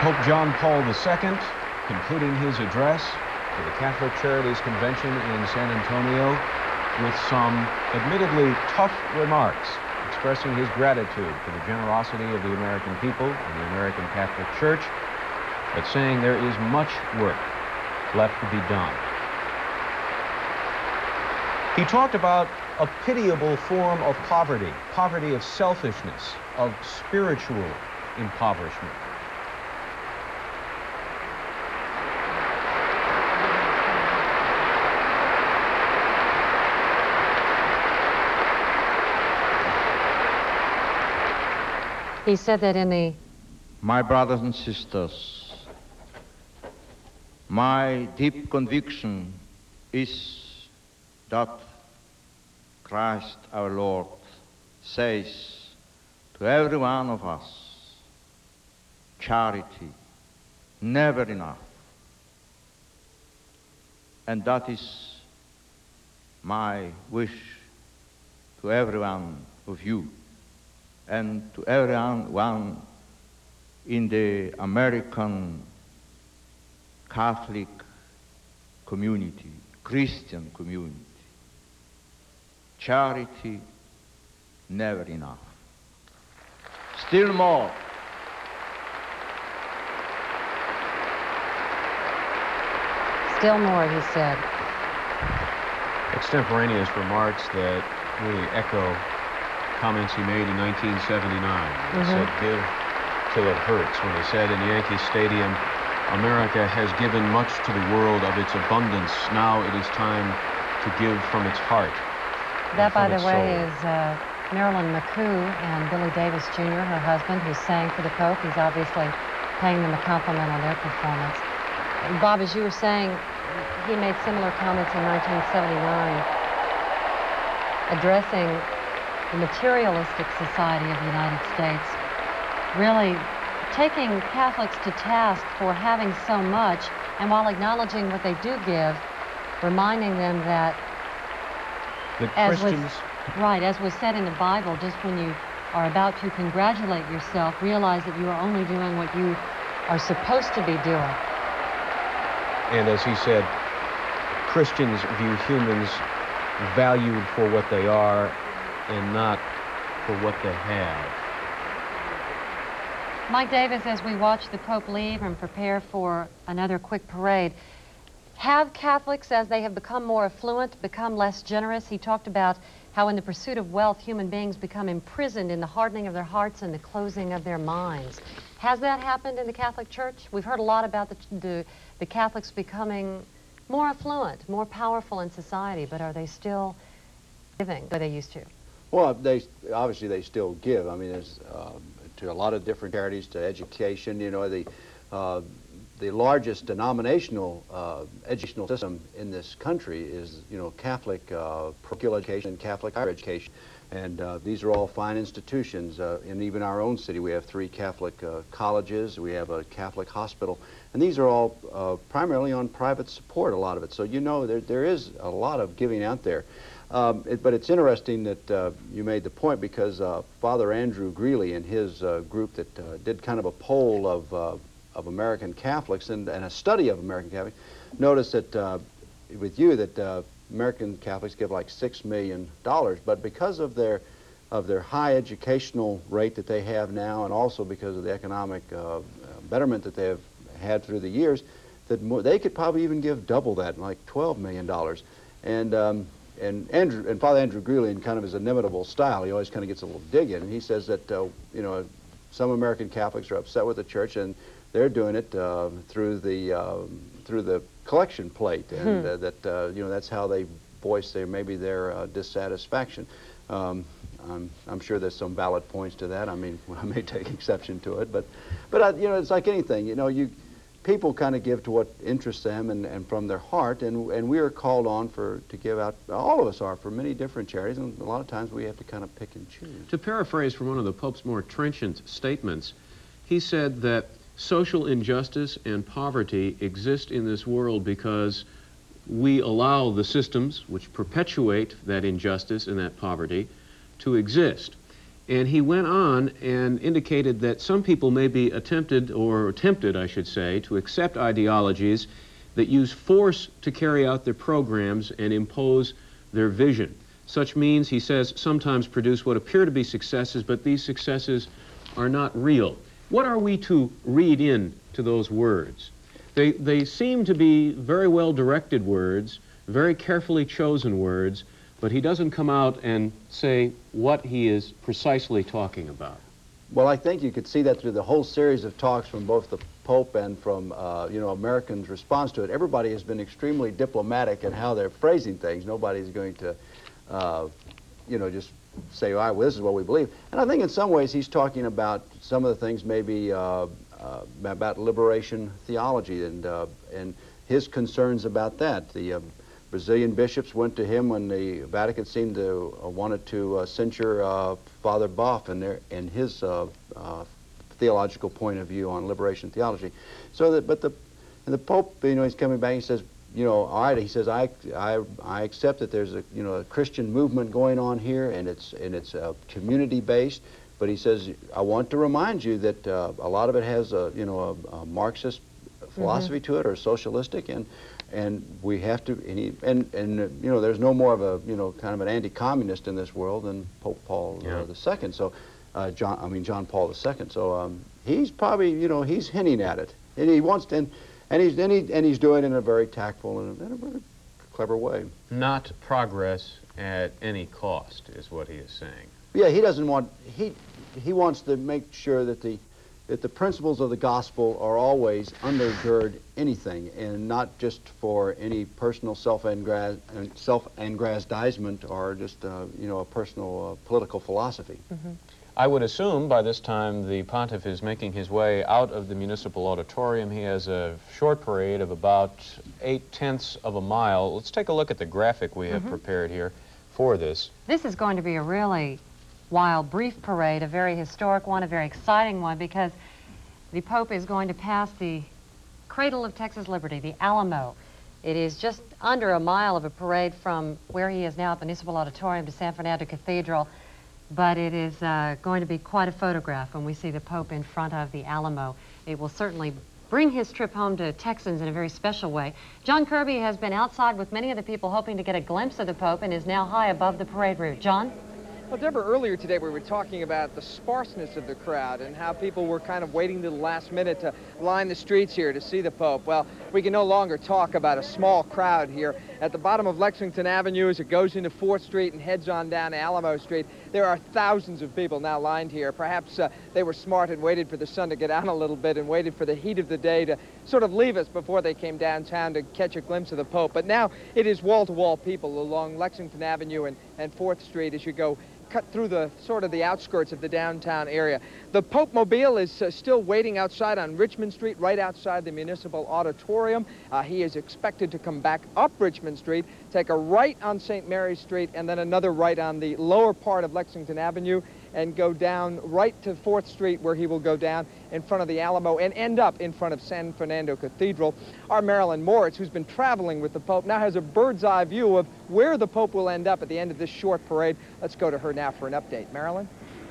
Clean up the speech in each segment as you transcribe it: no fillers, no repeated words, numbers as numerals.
Pope John Paul II concluding his address to the Catholic Charities Convention in San Antonio with some admittedly tough remarks, expressing his gratitude for the generosity of the American people and the American Catholic Church, but saying there is much work left to be done. He talked about a pitiable form of poverty, poverty of selfishness, of spiritual impoverishment. He said that in the... My brothers and sisters, my deep conviction is that Christ our Lord says to every one of us, charity, never enough. And that is my wish to every one of you and to everyone in the American Catholic community, Christian community. Charity, never enough. Still more. Still more, he said. Extemporaneous remarks that really echo comments he made in 1979. He said, "Give till it hurts," when he said in Yankee Stadium, "America has given much to the world of its abundance. Now it is time to give from its heart." That, by the way, is Marilyn McCoo and Billy Davis Jr., her husband, who sang for the Pope. He's obviously paying them a compliment on their performance. And Bob, as you were saying, he made similar comments in 1979, addressing the materialistic society of the United States, really taking Catholics to task for having so much, and while acknowledging what they do give, reminding them that as was said in the Bible, just when you are about to congratulate yourself, realize that you are only doing what you are supposed to be doing. And as he said, Christians view humans valued for what they are and not for what they have. Mike Davis, as we watch the Pope leave and prepare for another quick parade, have Catholics, as they have become more affluent, become less generous? He talked about how in the pursuit of wealth, human beings become imprisoned in the hardening of their hearts and the closing of their minds. Has that happened in the Catholic Church? We've heard a lot about the Catholics becoming more affluent, more powerful in society, but are they still giving the way they used to? Well, obviously they still give. I mean, there's to a lot of different charities, to education. You know, the largest denominational educational system in this country is, you know, Catholic parochial education, Catholic higher education, and these are all fine institutions. In even our own city, we have 3 Catholic colleges. We have a Catholic hospital, and these are all primarily on private support. A lot of it. So you know, there is a lot of giving out there. But it's interesting that you made the point, because Father Andrew Greeley and his group that did kind of a poll of American Catholics and a study of American Catholics noticed that with you that American Catholics give like $6 million, but because of their high educational rate that they have now, and also because of the economic betterment that they have had through the years, that they could probably even give double that, like $12 million. And Father Andrew Greeley, in kind of his inimitable style, he always kind of gets a little dig in, and he says that you know, some American Catholics are upset with the church, and they're doing it through the collection plate, and that you know, that's how they voice maybe their dissatisfaction. I'm sure there's some valid points to that. I mean, I may take exception to it, but you know, it's like anything. You know, people kind of give to what interests them and from their heart, and we are called on to give out, all of us are, for many different charities, and a lot of times we have to kind of pick and choose. To paraphrase from one of the Pope's more trenchant statements, he said that social injustice and poverty exist in this world because we allow the systems which perpetuate that injustice and that poverty to exist. And he went on and indicated that some people may be tempted, I should say, to accept ideologies that use force to carry out their programs and impose their vision. Such means, he says, sometimes produce what appear to be successes, but these successes are not real. What are we to read into those words? They seem to be very well directed words, very carefully chosen words, but he doesn't come out and say what he is precisely talking about. Well, I think you could see that through the whole series of talks from both the Pope and from, you know, Americans' response to it. Everybody has been extremely diplomatic in how they're phrasing things. Nobody's going to, you know, just say, all right, well, this is what we believe. And I think in some ways he's talking about some of the things maybe about liberation theology and his concerns about that. The Brazilian bishops went to him when the Vatican seemed to wanted to censure Father Boff and his theological point of view on liberation theology. So that, but the Pope, you know, he's coming back. He says, you know, all right. He says, I accept that there's a, you know, a Christian movement going on here, and it's community based. But he says, I want to remind you that a lot of it has a, you know, a Marxist philosophy to it, or socialistic, and we have to, and you know, there's no more of a, you know, kind of an anti-communist in this world than Pope Paul II. So John Paul II. So he's probably, you know, he's hinting at it, and he wants to, and he's doing it in a very tactful and in a very clever way. Not progress at any cost is what he is saying. Yeah, he doesn't want, he wants to make sure that the principles of the gospel are always undergird anything, and not just for any personal self-aggrandizement or just you know, a personal political philosophy. I would assume by this time the pontiff is making his way out of the Municipal Auditorium. He has a short parade of about 8/10 of a mile. Let's take a look at the graphic we have prepared here for this. This is going to be a really wild, brief parade, a very historic one, a very exciting one, because the Pope is going to pass the cradle of Texas liberty, the Alamo. It is just under a mile of a parade from where he is now at the Municipal Auditorium to San Fernando Cathedral, but it is going to be quite a photograph when we see the Pope in front of the Alamo. It will certainly bring his trip home to Texans in a very special way. John Kirby has been outside with many of the people hoping to get a glimpse of the Pope and is now high above the parade route. John? Well, Deborah, earlier today we were talking about the sparseness of the crowd and how people were kind of waiting to the last minute to line the streets here to see the Pope. Well, we can no longer talk about a small crowd here. At the bottom of Lexington Avenue, as it goes into 4th Street and heads on down to Alamo Street, there are thousands of people now lined here. Perhaps they were smart and waited for the sun to get out a little bit and waited for the heat of the day to sort of leave us before they came downtown to catch a glimpse of the Pope. But now it is wall-to-wall people along Lexington Avenue and 4th Street as you go cut through the sort of the outskirts of the downtown area. The Popemobile is still waiting outside on Richmond Street, right outside the Municipal Auditorium. He is expected to come back up Richmond Street, take a right on St. Mary's Street, and then another right on the lower part of Lexington Avenue, and go down right to 4th Street, where he will go down in front of the Alamo and end up in front of San Fernando Cathedral. Our Marilyn Moritz, who's been traveling with the Pope, now has a bird's-eye view of where the Pope will end up at the end of this short parade. Let's go to her now for an update. Marilyn?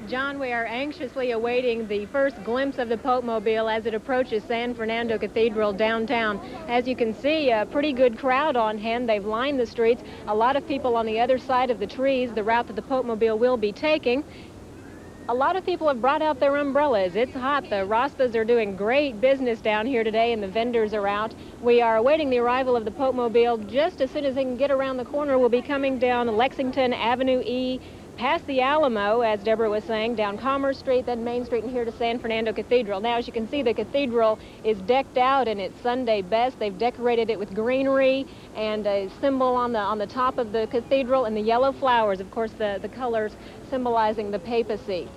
John, we are anxiously awaiting the first glimpse of the Popemobile as it approaches San Fernando Cathedral downtown. As you can see, a pretty good crowd on hand. They've lined the streets. A lot of people on the other side of the trees, the route that the Popemobile will be taking. A lot of people have brought out their umbrellas. It's hot. The Rastas are doing great business down here today, and the vendors are out. We are awaiting the arrival of the Popemobile. Just as soon as they can get around the corner, we'll be coming down Lexington Avenue E, past the Alamo, as Deborah was saying, down Commerce Street, then Main Street, and here to San Fernando Cathedral. Now, as you can see, the cathedral is decked out in its Sunday best. They've decorated it with greenery and a symbol on the top of the cathedral, and the yellow flowers, of course, the colors symbolizing the papacy.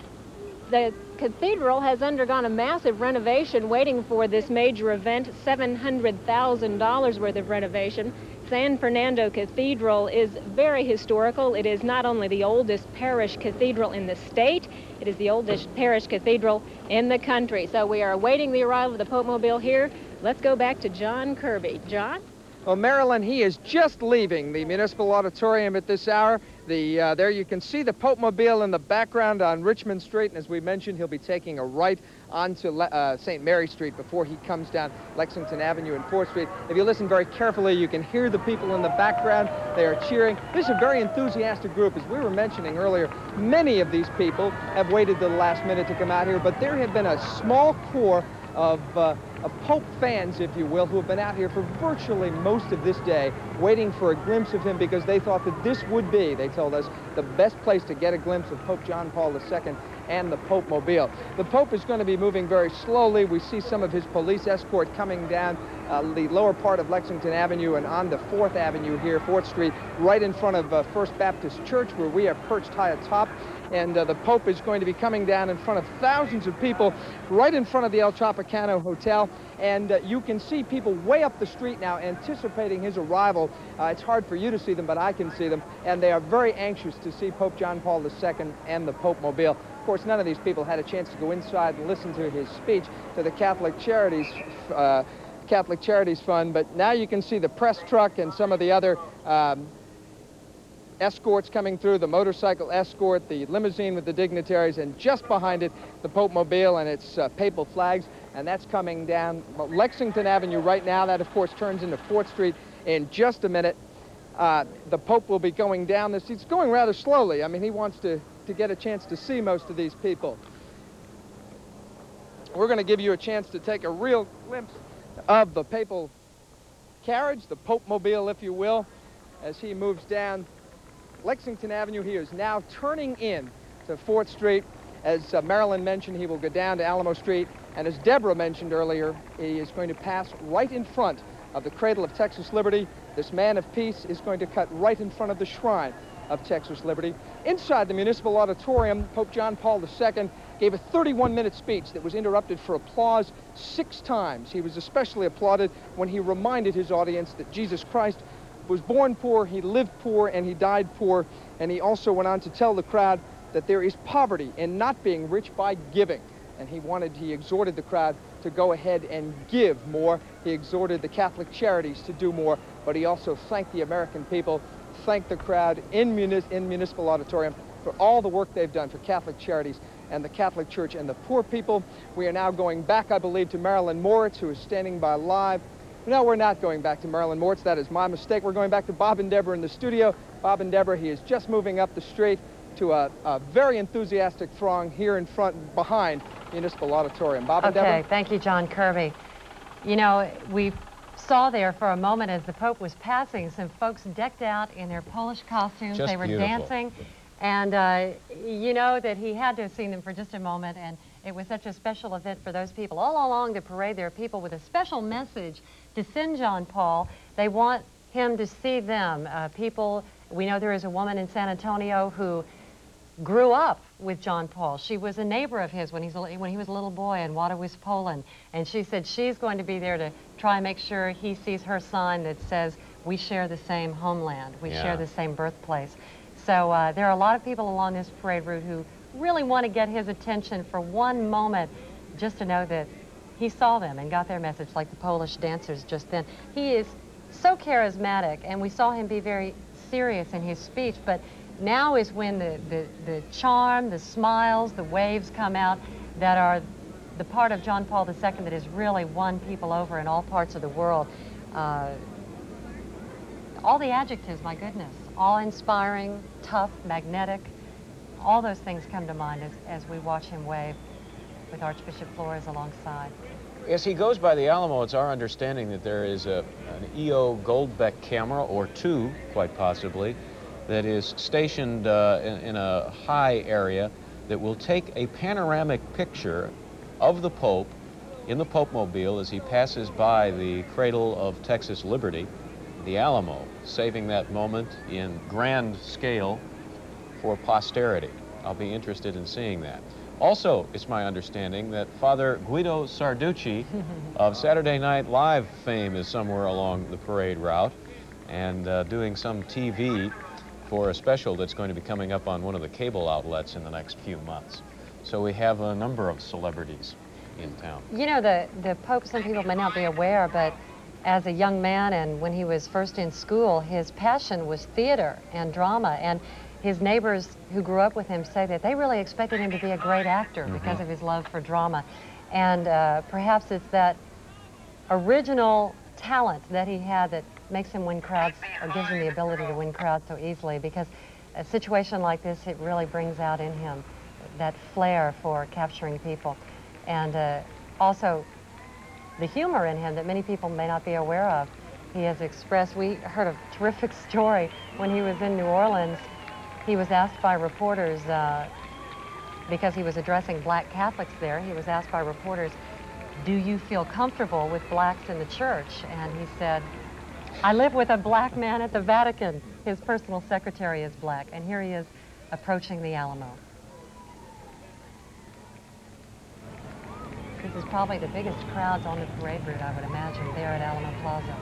The cathedral has undergone a massive renovation waiting for this major event, $700,000 worth of renovation. San Fernando Cathedral is very historical. It is not only the oldest parish cathedral in the state, it is the oldest parish cathedral in the country. So we are awaiting the arrival of the Popemobile here. Let's go back to John Kirby. John? Well, Marilyn, he is just leaving the Municipal Auditorium at this hour. There you can see the Popemobile in the background on Richmond Street, and as we mentioned, he'll be taking a right onto St. Mary Street before he comes down Lexington Avenue and 4th Street. If you listen very carefully, you can hear the people in the background. They are cheering. This is a very enthusiastic group. As we were mentioning earlier, many of these people have waited to the last minute to come out here, but there have been a small core of Pope fans, if you will, who have been out here for virtually most of this day, waiting for a glimpse of him because they thought that this would be, they told us, the best place to get a glimpse of Pope John Paul II and the Popemobile. The Pope is going to be moving very slowly. We see some of his police escort coming down the lower part of Lexington Avenue and on the 4th Avenue here, 4th Street, right in front of First Baptist Church, where we are perched high atop. And the Pope is going to be coming down in front of thousands of people right in front of the El Tropicano Hotel. And you can see people way up the street now anticipating his arrival. It's hard for you to see them, but I can see them. And they are very anxious to see Pope John Paul II and the Popemobile. Of course, none of these people had a chance to go inside and listen to his speech to the Catholic Charities Fund. But now you can see the press truck and some of the other escorts coming through, the motorcycle escort, the limousine with the dignitaries, and just behind it, the Popemobile and its papal flags, and that's coming down Lexington Avenue right now. That, of course, turns into 4th Street in just a minute. The Pope will be going down this. He's going rather slowly. I mean, he wants to get a chance to see most of these people. We're going to give you a chance to take a real glimpse of the papal carriage, the Popemobile, if you will, as he moves down Lexington Avenue. He is now turning in to 4th Street. As Marilyn mentioned, he will go down to Alamo Street. And as Deborah mentioned earlier, he is going to pass right in front of the cradle of Texas Liberty. This man of peace is going to cut right in front of the shrine of Texas Liberty. Inside the Municipal Auditorium, Pope John Paul II gave a 31-minute speech that was interrupted for applause 6 times. He was especially applauded when he reminded his audience that Jesus Christ was born poor, he lived poor, and he died poor. And he also went on to tell the crowd that there is poverty in not being rich by giving. And he exhorted the crowd to go ahead and give more. He exhorted the Catholic Charities to do more, but he also thanked the American people, thanked the crowd in Municipal Auditorium for all the work they've done for Catholic Charities and the Catholic Church and the poor people. We are now going back, I believe, to Marilyn Moritz, who is standing by live. No, we're not going back to Marilyn Moritz. That is my mistake. We're going back to Bob and Deborah in the studio. Bob and Deborah, he is just moving up the street to a very enthusiastic throng here in front, behind Municipal Auditorium. Bob and Deborah? Okay, thank you, John Kirby. You know, we saw there for a moment as the Pope was passing some folks decked out in their Polish costumes. Just they were beautiful. dancing. And you know that he had to have seen them for just a moment, and it was such a special event for those people. All along the parade, there are people with a special message to send John Paul. They want him to see them. People, we know there is a woman in San Antonio who grew up with John Paul. She was a neighbor of his when he was a little boy in Waterwy's, Poland. And she said she's going to be there to try and make sure he sees her sign that says, we share the same homeland, we share the same birthplace. So there are a lot of people along this parade route who really want to get his attention for one moment, just to know that he saw them and got their message, like the Polish dancers just then. He is so charismatic, and we saw him be very serious in his speech, but now is when the charm, the smiles, the waves come out that are the part of John Paul II that has really won people over in all parts of the world. All the adjectives, my goodness, awe-inspiring, tough, magnetic, all those things come to mind as we watch him wave with Archbishop Flores alongside. As he goes by the Alamo, it's our understanding that there is an EO Goldbeck camera, or 2, quite possibly, that is stationed in a high area that will take a panoramic picture of the Pope in the Popemobile as he passes by the cradle of Texas Liberty, the Alamo, saving that moment in grand scale for posterity. I'll be interested in seeing that. Also, it's my understanding that Father Guido Sarducci of Saturday Night Live fame is somewhere along the parade route and doing some TV for a special that's going to be coming up on one of the cable outlets in the next few months. So we have a number of celebrities in town. You know, the Pope, some people may not be aware, but as a young man and when he was first in school, his passion was theater and drama. And his neighbors who grew up with him say that they really expected him to be a great actor because of his love for drama. And perhaps it's that original talent that he had that makes him win crowds, or gives him the ability to win crowds so easily, because a situation like this, it really brings out in him that flair for capturing people. And also the humor in him that many people may not be aware of. He has expressed, we heard a terrific story when he was in New Orleans. He was asked by reporters, because he was addressing black Catholics there, he was asked by reporters, do you feel comfortable with blacks in the church? And he said, I live with a black man at the Vatican. His personal secretary is black. And here he is approaching the Alamo. This is probably the biggest crowds on the parade route, I would imagine, there at Alamo Plaza.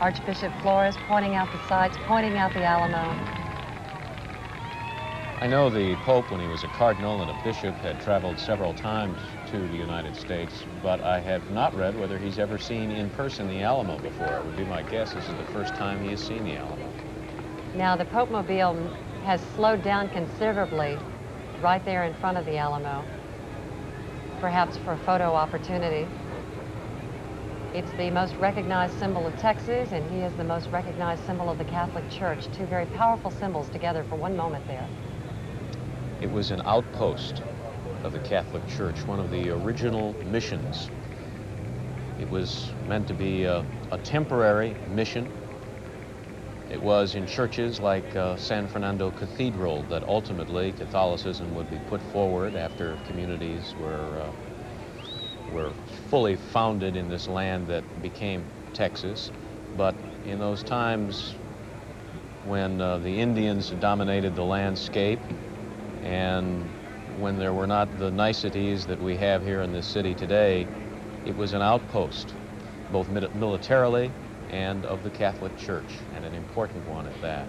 Archbishop Flores pointing out the sights, pointing out the Alamo. I know the Pope, when he was a cardinal and a bishop, had traveled several times to the United States, but I have not read whether he's ever seen in person the Alamo before. It would be my guess this is the first time he has seen the Alamo. Now, the Popemobile has slowed down considerably right there in front of the Alamo, perhaps for a photo opportunity. It's the most recognized symbol of Texas, and he is the most recognized symbol of the Catholic Church. Two very powerful symbols together for one moment there. It was an outpost of the Catholic Church, one of the original missions. It was meant to be a temporary mission. It was in churches like San Fernando Cathedral that ultimately Catholicism would be put forward after communities were fully founded in this land that became Texas. But in those times when the Indians dominated the landscape, and when there were not the niceties that we have here in this city today, it was an outpost, both militarily and of the Catholic Church, and an important one at that.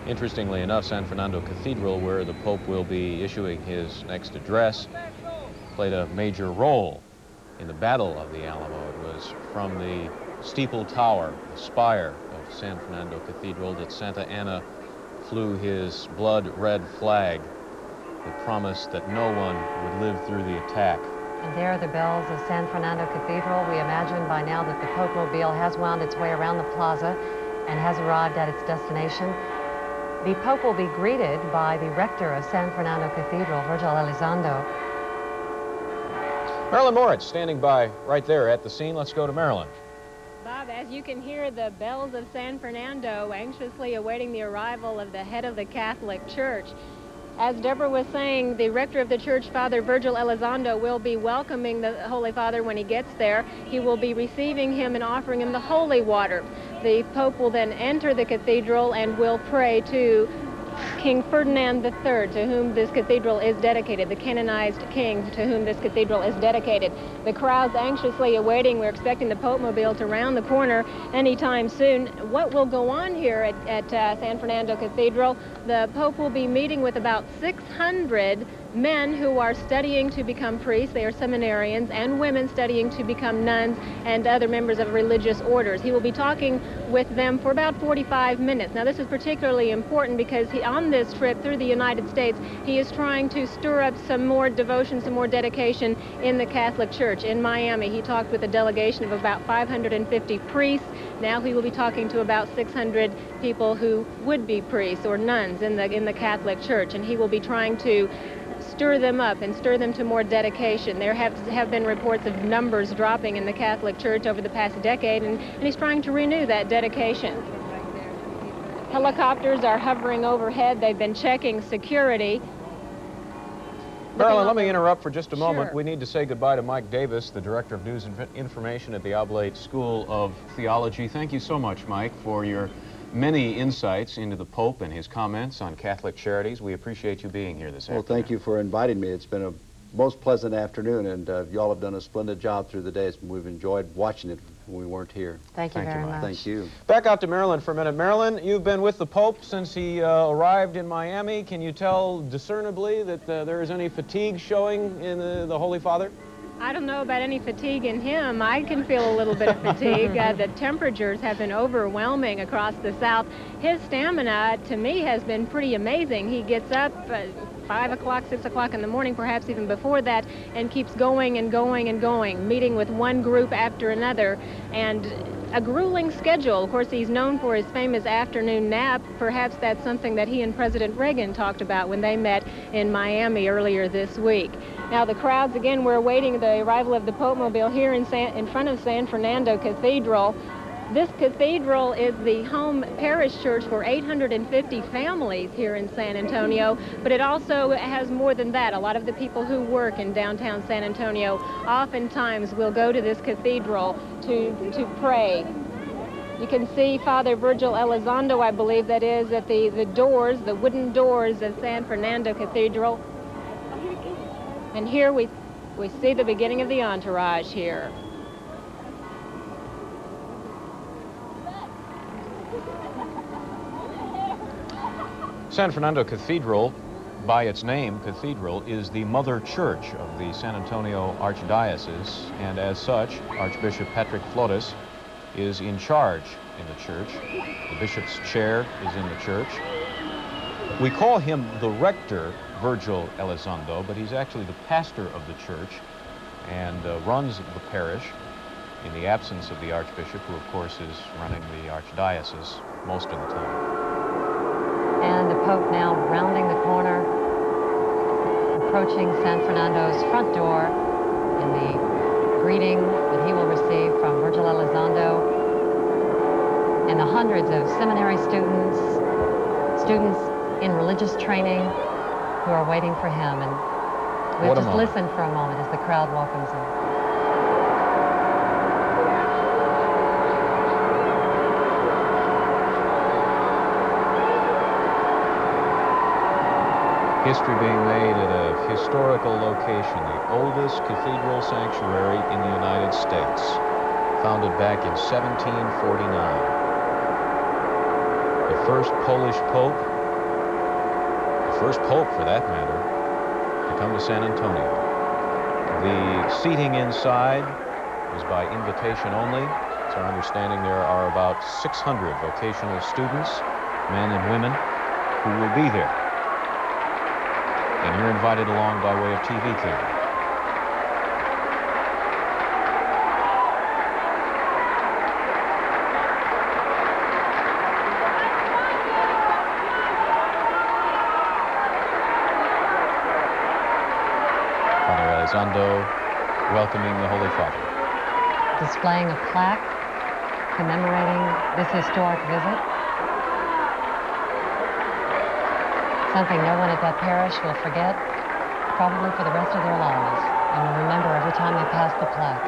Interestingly enough, San Fernando Cathedral, where the Pope will be issuing his next address, played a major role in the Battle of the Alamo. It was from the steeple tower, the spire of San Fernando Cathedral, that Santa Anna flew his blood-red flag that promised that no one would live through the attack. And there are the bells of San Fernando Cathedral. We imagine by now that the Popemobile has wound its way around the plaza and has arrived at its destination. The Pope will be greeted by the rector of San Fernando Cathedral, Virgil Elizondo. Marilyn Moritz standing by right there at the scene. Let's go to Marilyn. Bob, as you can hear the bells of San Fernando anxiously awaiting the arrival of the head of the Catholic Church. As Deborah was saying, the rector of the church, Father Virgil Elizondo, will be welcoming the Holy Father when he gets there. He will be receiving him and offering him the holy water. The Pope will then enter the cathedral and will pray to King Ferdinand III, to whom this cathedral is dedicated, the canonized king to whom this cathedral is dedicated. The crowd's anxiously awaiting. We're expecting the Popemobile to round the corner anytime soon. What will go on here at San Fernando Cathedral? The Pope will be meeting with about 600 men who are studying to become priests. They are seminarians, and women studying to become nuns and other members of religious orders. He will be talking with them for about 45 minutes. Now, this is particularly important because on this trip through the United States, he is trying to stir up some more devotion, some more dedication in the Catholic Church. In Miami, he talked with a delegation of about 550 priests. Now he will be talking to about 600 people who would be priests or nuns in the Catholic Church, and he will be trying to stir them up and stir them to more dedication. There have been reports of numbers dropping in the Catholic Church over the past decade, and he's trying to renew that dedication. Helicopters are hovering overhead. They've been checking security. Marilyn, let me interrupt for just a moment. Sure. We need to say goodbye to Mike Davis, the Director of News and Information at the Oblate School of Theology. Thank you so much, Mike, for your many insights into the Pope and his comments on Catholic charities. We appreciate you being here this afternoon. Well, thank you for inviting me. It's been a most pleasant afternoon, and you all have done a splendid job through the days. We've enjoyed watching it when we weren't here. Thank you very much. Thank you. Back out to Maryland for a minute. Marilyn, you've been with the Pope since he arrived in Miami. Can you tell discernibly that there is any fatigue showing in the Holy Father? I don't know about any fatigue in him. I can feel a little bit of fatigue. The temperatures have been overwhelming across the South. His stamina, to me, has been pretty amazing. He gets up 5 o'clock, 6 o'clock in the morning, perhaps even before that, and keeps going and going and going, meeting with one group after another, and a grueling schedule. Of course, he's known for his famous afternoon nap. Perhaps that's something that he and President Reagan talked about when they met in Miami earlier this week. Now, the crowds, again, we're awaiting the arrival of the Popemobile here in front of San Fernando Cathedral. This cathedral is the home parish church for 850 families here in San Antonio, but it also has more than that. A lot of the people who work in downtown San Antonio oftentimes will go to this cathedral to pray. You can see Father Virgil Elizondo, I believe that is, at the doors, the wooden doors of San Fernando Cathedral. And here we see the beginning of the entourage here. San Fernando Cathedral, by its name, Cathedral, is the mother church of the San Antonio Archdiocese, and as such, Archbishop Patrick Flores is in charge in the church. The bishop's chair is in the church. We call him the rector, Virgil Elizondo, but he's actually the pastor of the church and runs the parish in the absence of the archbishop, who of course is running the archdiocese most of the time. And the Pope now rounding the corner, approaching San Fernando's front door in the greeting that he will receive from Virgil Elizondo and the hundreds of seminary students in religious training who are waiting for him. And we'll just listen for a moment as the crowd welcomes him. History being made at a historical location, the oldest cathedral sanctuary in the United States, founded back in 1749. The first Polish pope, the first pope for that matter, to come to San Antonio. The seating inside is by invitation only. It's our understanding there are about 600 vocational students, men and women, who will be there. And you're invited along by way of TV camera. Father Elizondo welcoming the Holy Father. Displaying a plaque commemorating this historic visit. Something no one at that parish will forget, probably for the rest of their lives, and will remember every time they pass the plaque.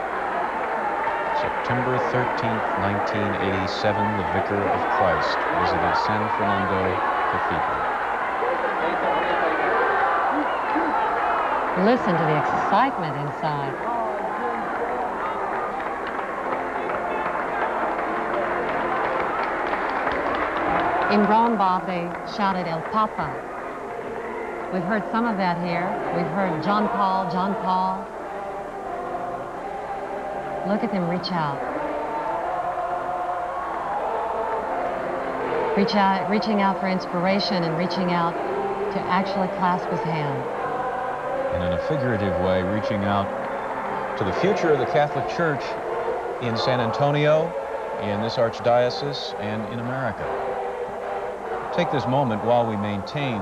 September 13th, 1987, the Vicar of Christ visited San Fernando Cathedral. Listen to the excitement inside. In Rome, Bob, they shouted El Papa. We've heard some of that here. We've heard John Paul. Look at them reach out. Reaching out for inspiration and reaching out to actually clasp his hand. And in a figurative way, reaching out to the future of the Catholic Church in San Antonio, in this archdiocese, and in America. Take this moment while we maintain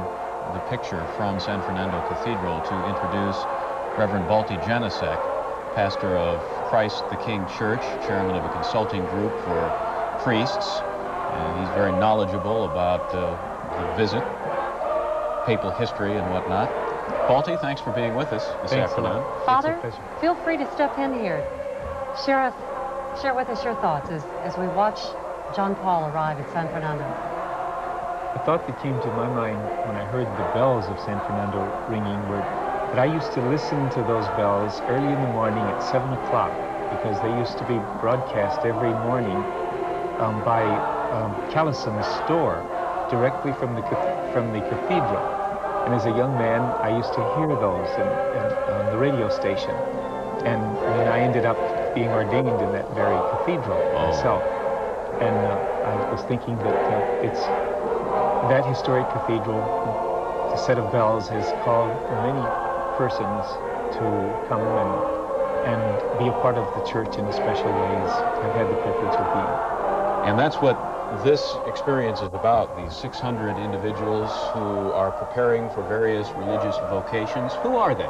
the picture from San Fernando Cathedral to introduce Reverend Balti Janicek, pastor of Christ the King Church, chairman of a consulting group for priests. And he's very knowledgeable about the visit, papal history and whatnot. Balti, thanks for being with us this afternoon. Father, feel free to step in here. Share with us your thoughts as we watch John Paul arrive at San Fernando. A thought that came to my mind when I heard the bells of San Fernando ringing were But I used to listen to those bells early in the morning at 7 o'clock because they used to be broadcast every morning by Callison's store directly from the cathedral. And as a young man, I used to hear those on the radio station. And then I ended up being ordained in that very cathedral myself. And I was thinking that it's that historic cathedral, the set of bells has called many persons to come and be a part of the church in special ways. I've had the privilege of being. And that's what this experience is about, these 600 individuals who are preparing for various religious vocations. Who are they?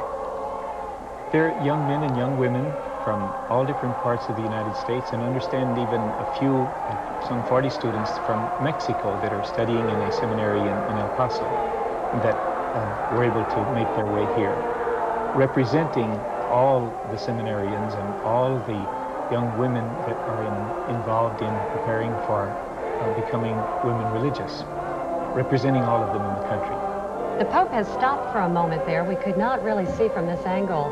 They're young men and young women from all different parts of the United States, and understand even a few, some 40 students from Mexico that are studying in a seminary in El Paso that were able to make their way here, representing all the seminarians and all the young women that are involved in preparing for becoming women religious, representing all of them in the country. The Pope has stopped for a moment there. We could not really see from this angle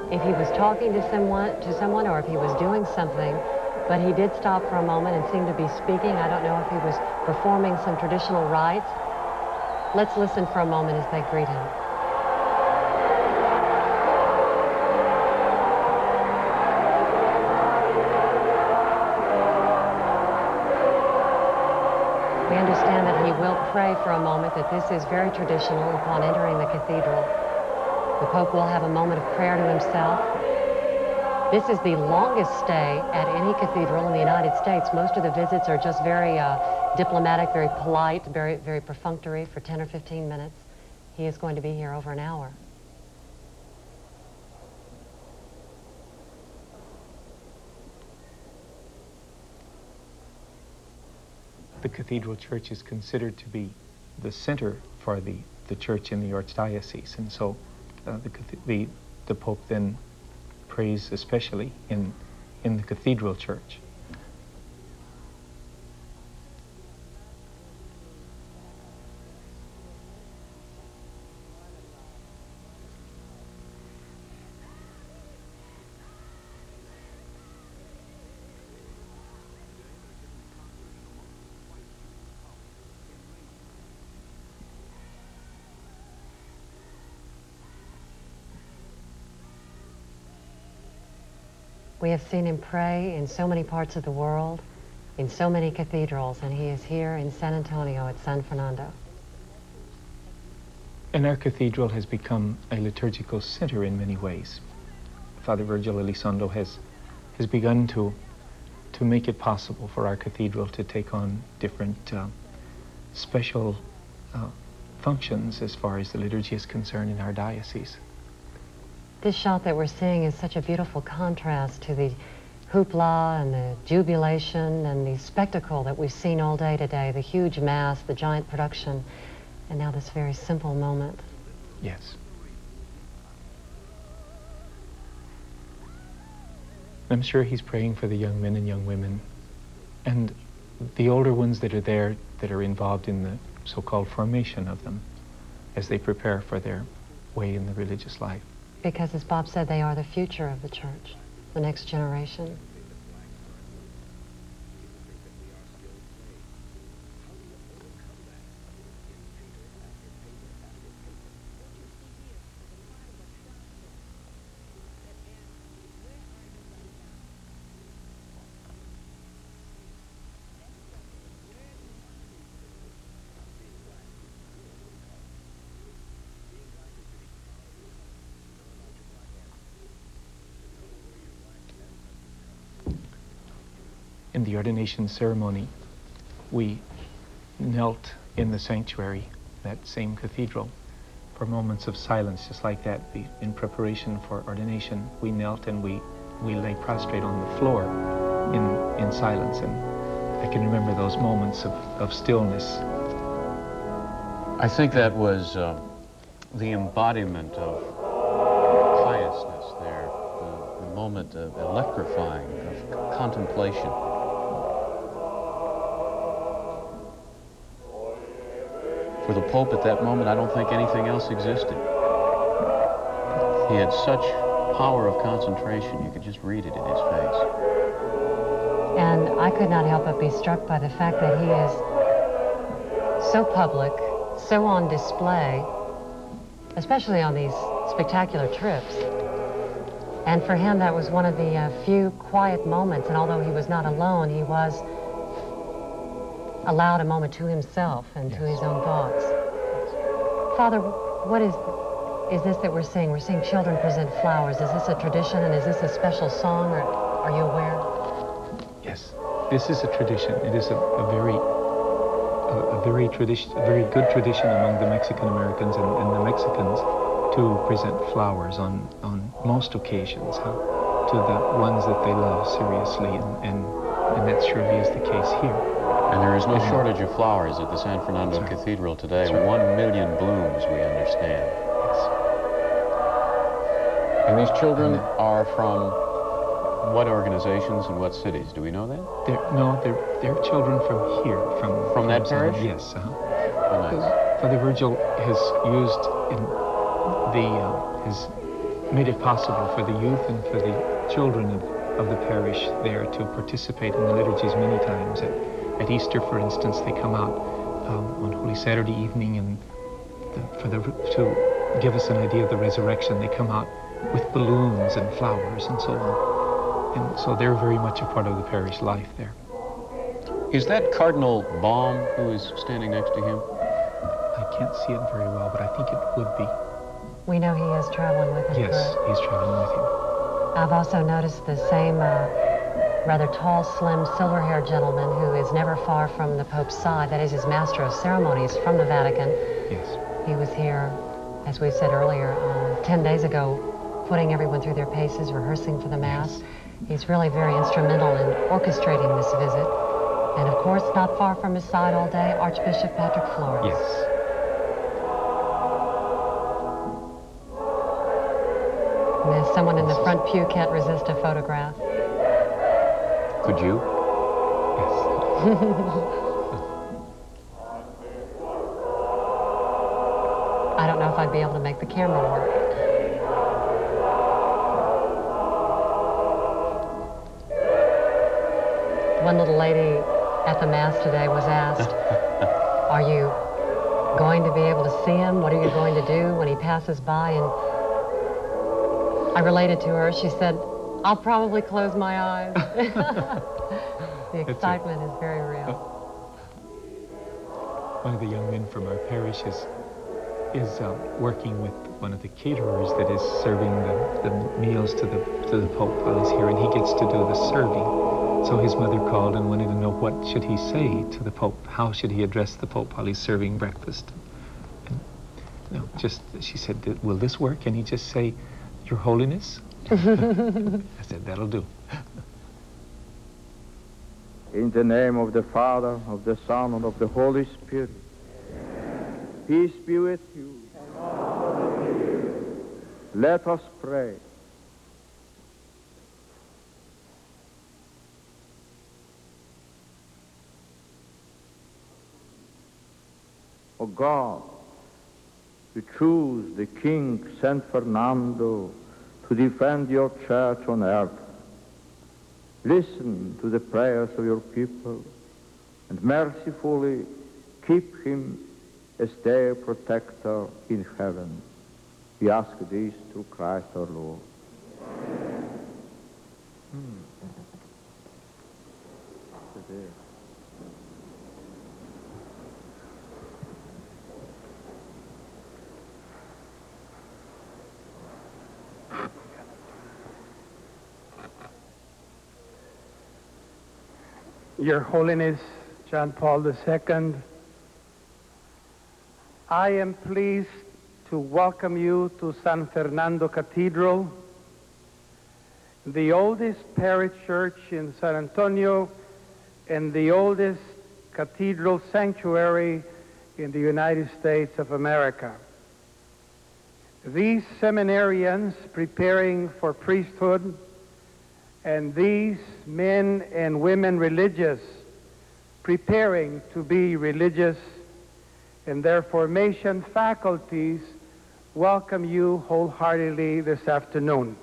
if he was talking to someone or if he was doing something, but he did stop for a moment and seemed to be speaking. I don't know if he was performing some traditional rites. Let's listen for a moment as they greet him. We understand that he will pray for a moment, that this is very traditional upon entering the cathedral. The Pope will have a moment of prayer to himself. This is the longest stay at any cathedral in the United States. Most of the visits are just very diplomatic, very polite, very perfunctory for 10 or 15 minutes. He is going to be here over an hour. The Cathedral Church is considered to be the center for the church in the Archdiocese, and so the Pope then prays especially in the Cathedral Church. We have seen him pray in so many parts of the world, in so many cathedrals, and he is here in San Antonio at San Fernando. And our cathedral has become a liturgical center in many ways. Father Virgil Elizondo has begun to make it possible for our cathedral to take on different special functions as far as the liturgy is concerned in our diocese. This shot that we're seeing is such a beautiful contrast to the hoopla and the jubilation and the spectacle that we've seen all day today, the huge mass, the giant production, and now this very simple moment. Yes. I'm sure he's praying for the young men and young women and the older ones that are there, that are involved in the so-called formation of them as they prepare for their way in the religious life. Because, as Bob said, they are the future of the church, the next generation. In the ordination ceremony, we knelt in the sanctuary, that same cathedral, for moments of silence, just like that. In preparation for ordination, we knelt and we lay prostrate on the floor in silence, and I can remember those moments of stillness. I think that was the embodiment of piousness there, the moment of electrifying, of contemplation. For the Pope at that moment, I don't think anything else existed. He had such power of concentration, you could just read it in his face. And I could not help but be struck by the fact that he is so public, so on display, especially on these spectacular trips. And for him, that was one of the few quiet moments, and although he was not alone, he was allowed a moment to himself and to his own thoughts. Father, what is this that we're seeing? We're seeing children present flowers. Is this a tradition, and is this a special song, or are you aware? Yes, this is a tradition. It is a very good tradition among the Mexican Americans and the Mexicans to present flowers on most occasions, to the ones that they love seriously, and that surely is the case here. And there is no shortage of flowers at the San Fernando Cathedral today. 1 million blooms, we understand. Yes. And these children are from what organizations and what cities? Do we know that? They're children from here, from that parish. Yes. Oh, nice. Father Virgil has used has made it possible for the youth and for the children of the parish there to participate in the liturgies many times. At Easter, for instance, they come out on Holy Saturday evening, and to give us an idea of the resurrection, they come out with balloons and flowers and so on. And so they're very much a part of the parish life there. Is that Cardinal Baum who is standing next to him? I can't see it very well, but I think it would be. We know he is traveling with him. Yes, he's traveling with him. I've also noticed the same rather tall, slim, silver-haired gentleman who is never far from the Pope's side. That is his master of ceremonies from the Vatican. Yes. He was here, as we said earlier, 10 days ago, putting everyone through their paces, rehearsing for the Mass. Yes. He's really very instrumental in orchestrating this visit. And of course, not far from his side all day, Archbishop Patrick Flores. Yes. And as someone in the front pew can't resist a photograph. Could you? Yes. I don't know if I'd be able to make the camera work. One little lady at the Mass today was asked, are you going to be able to see him? What are you going to do when he passes by? And I related to her. She said, I'll probably close my eyes. The excitement is very real. One of the young men from our parish is working with one of the caterers that is serving the meals to the Pope while he's here, and he gets to do the serving. So his mother called and wanted to know what should he say to the Pope. How should he address the Pope while he's serving breakfast? And, she said, will this work? And he just say, Your Holiness? I said, that'll do. In the name of the Father, of the Son, and of the Holy Spirit. Peace be with you. Let us pray. O God, you choose the King San Fernando to defend your church on earth. Listen to the prayers of your people and mercifully keep him as their protector in heaven. We ask this through Christ our Lord. Your Holiness, John Paul II, I am pleased to welcome you to San Fernando Cathedral, the oldest parish church in San Antonio and the oldest cathedral sanctuary in the United States of America. These seminarians preparing for priesthood and these men and women religious preparing to be religious and their formation faculties welcome you wholeheartedly this afternoon.